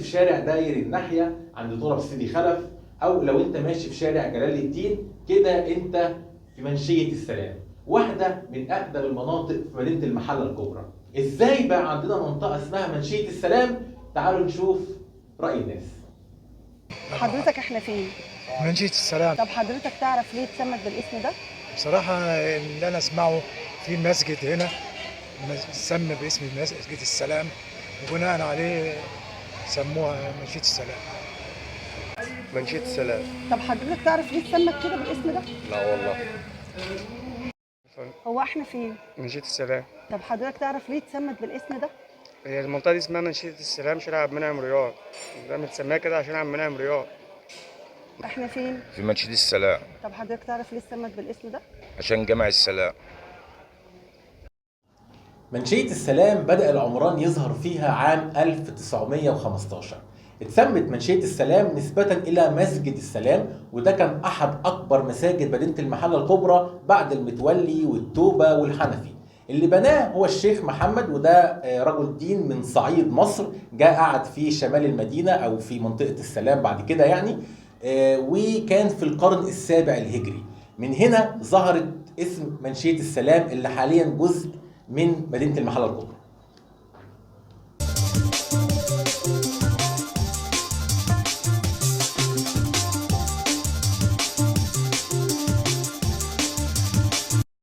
شارع داير الناحيه عند تراب سيدي خلف، او لو انت ماشي في شارع جلال الدين كده انت في منشيه السلام، واحده من اقدم المناطق في مدينه المحله الكبرى. ازاي بقى عندنا منطقه اسمها منشيه السلام؟ تعالوا نشوف راي الناس. حضرتك احنا فين؟ منشية السلام. طب حضرتك تعرف ليه اتسمت بالاسم ده؟ بصراحة اللي أنا أسمعه في مسجد هنا سمى باسم مسجد السلام، وبناء عليه سموها منشية السلام. منشية السلام. طب حضرتك تعرف ليه اتسمت كده بالاسم ده؟ لا والله. هو احنا فين؟ منشية السلام. طب حضرتك تعرف ليه اتسمت بالاسم ده؟ هي المنطقة دي اسمها منشية السلام، شارع عبد المنعم رياض، ده متسميها كده عشان عبد المنعم رياض. احنا فين؟ في منشية السلام طب حضرتك تعرف ليه اتسمت بالاسم ده؟ عشان جامع السلام. منشية السلام بدأ العمران يظهر فيها عام 1915. اتسمت منشية السلام نسبة إلى مسجد السلام، وده كان أحد أكبر مساجد مدينة المحلة الكبرى بعد المتولي والتوبة والحنفي. اللي بناه هو الشيخ محمد، وده رجل دين من صعيد مصر، جاء قعد في شمال المدينة أو في منطقة السلام بعد كده يعني، وكان في القرن السابع الهجري. من هنا ظهرت اسم منشية السلام اللي حاليا جزء من مدينة المحلة الكبرى.